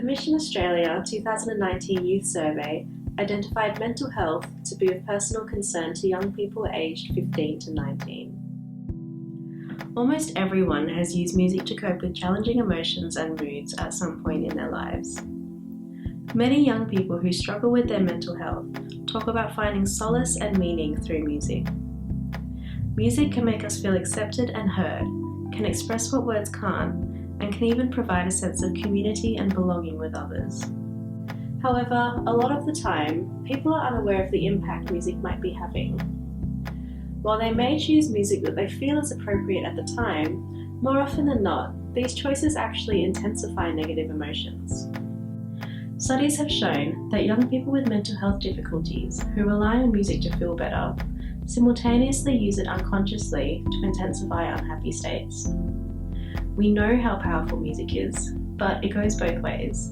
The Mission Australia 2019 Youth Survey identified mental health to be of personal concern to young people aged 15 to 19. Almost everyone has used music to cope with challenging emotions and moods at some point in their lives. Many young people who struggle with their mental health talk about finding solace and meaning through music. Music can make us feel accepted and heard, can express what words can't, and can even provide a sense of community and belonging with others. However, a lot of the time, people are unaware of the impact music might be having. While they may choose music that they feel is appropriate at the time, more often than not, these choices actually intensify negative emotions. Studies have shown that young people with mental health difficulties who rely on music to feel better simultaneously use it unconsciously to intensify unhappy states. We know how powerful music is, but it goes both ways.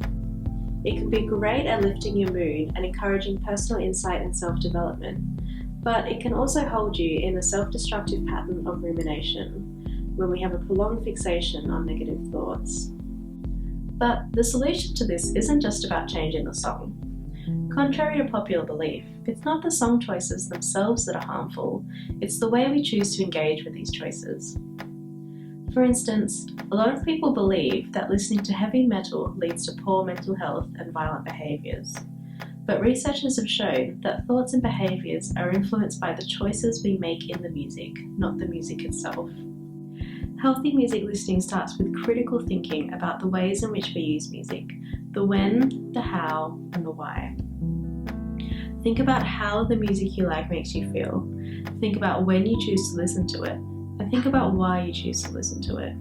It can be great at lifting your mood and encouraging personal insight and self-development, but it can also hold you in a self-destructive pattern of rumination when we have a prolonged fixation on negative thoughts. But the solution to this isn't just about changing the song. Contrary to popular belief, it's not the song choices themselves that are harmful, it's the way we choose to engage with these choices. For instance, a lot of people believe that listening to heavy metal leads to poor mental health and violent behaviours. But researchers have shown that thoughts and behaviours are influenced by the choices we make in the music, not the music itself. Healthy music listening starts with critical thinking about the ways in which we use music, the when, the how, and the why. Think about how the music you like makes you feel. Think about when you choose to listen to it, and think about why you choose to listen to it.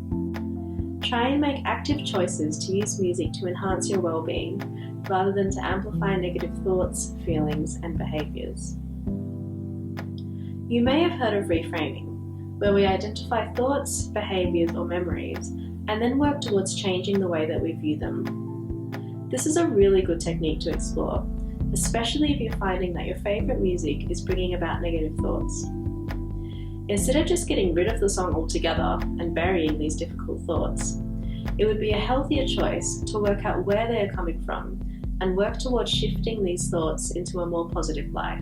Try and make active choices to use music to enhance your well-being, rather than to amplify negative thoughts, feelings, and behaviours. You may have heard of reframing, where we identify thoughts, behaviours, or memories, and then work towards changing the way that we view them. This is a really good technique to explore, especially if you're finding that your favourite music is bringing about negative thoughts. Instead of just getting rid of the song altogether and burying these difficult thoughts, it would be a healthier choice to work out where they are coming from and work towards shifting these thoughts into a more positive light.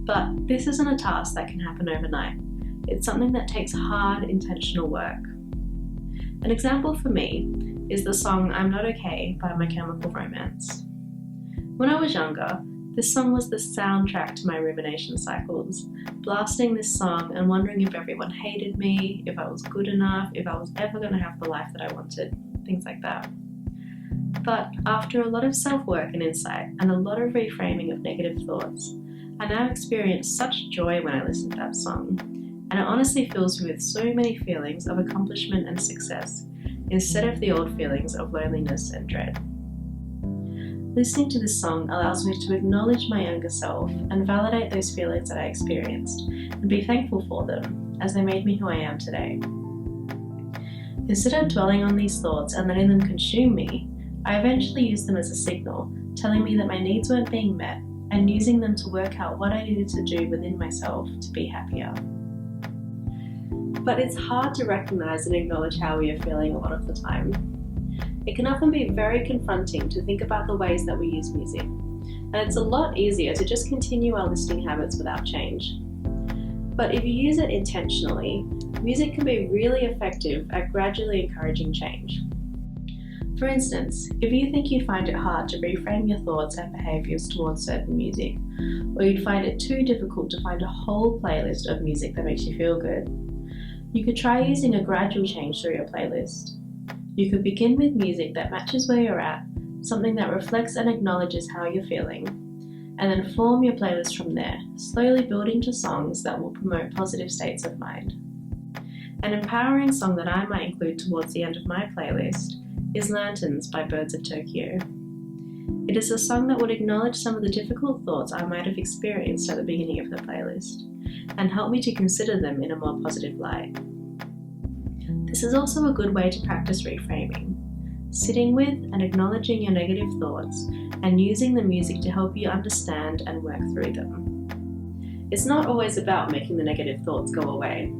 But this isn't a task that can happen overnight. It's something that takes hard, intentional work. An example for me is the song I'm Not Okay by My Chemical Romance. When I was younger, this song was the soundtrack to my rumination cycles, blasting this song and wondering if everyone hated me, if I was good enough, if I was ever going to have the life that I wanted, things like that. But after a lot of self-work and insight and a lot of reframing of negative thoughts, I now experience such joy when I listen to that song, and it honestly fills me with so many feelings of accomplishment and success, instead of the old feelings of loneliness and dread. Listening to this song allows me to acknowledge my younger self and validate those feelings that I experienced and be thankful for them, as they made me who I am today. Instead of dwelling on these thoughts and letting them consume me, I eventually used them as a signal, telling me that my needs weren't being met, and using them to work out what I needed to do within myself to be happier. But it's hard to recognise and acknowledge how we are feeling a lot of the time. It can often be very confronting to think about the ways that we use music, and it's a lot easier to just continue our listening habits without change. But if you use it intentionally, music can be really effective at gradually encouraging change. For instance, if you think you find it hard to reframe your thoughts and behaviours towards certain music, or you'd find it too difficult to find a whole playlist of music that makes you feel good, you could try using a gradual change through your playlist. You could begin with music that matches where you're at, something that reflects and acknowledges how you're feeling, and then form your playlist from there, slowly building to songs that will promote positive states of mind. An empowering song that I might include towards the end of my playlist is Lanterns by Birds of Tokyo. It is a song that would acknowledge some of the difficult thoughts I might have experienced at the beginning of the playlist, and help me to consider them in a more positive light. This is also a good way to practice reframing, sitting with and acknowledging your negative thoughts and using the music to help you understand and work through them. It's not always about making the negative thoughts go away.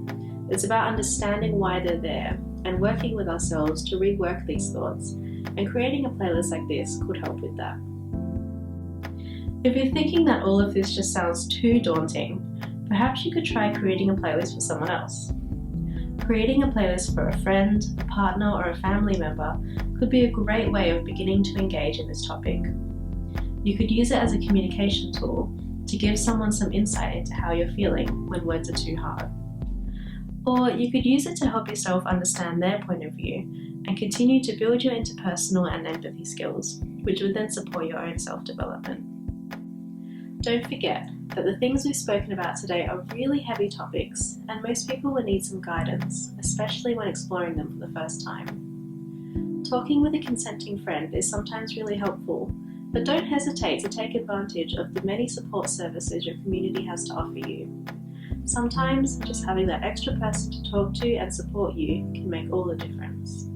It's about understanding why they're there and working with ourselves to rework these thoughts and creating a playlist like this could help with that. If you're thinking that all of this just sounds too daunting, perhaps you could try creating a playlist for someone else. Creating a playlist for a friend, a partner, or a family member could be a great way of beginning to engage in this topic. You could use it as a communication tool to give someone some insight into how you're feeling when words are too hard. Or you could use it to help yourself understand their point of view and continue to build your interpersonal and empathy skills, which would then support your own self-development. Don't forget that the things we've spoken about today are really heavy topics, and most people will need some guidance, especially when exploring them for the first time. Talking with a consenting friend is sometimes really helpful, but don't hesitate to take advantage of the many support services your community has to offer you. Sometimes just having that extra person to talk to and support you can make all the difference.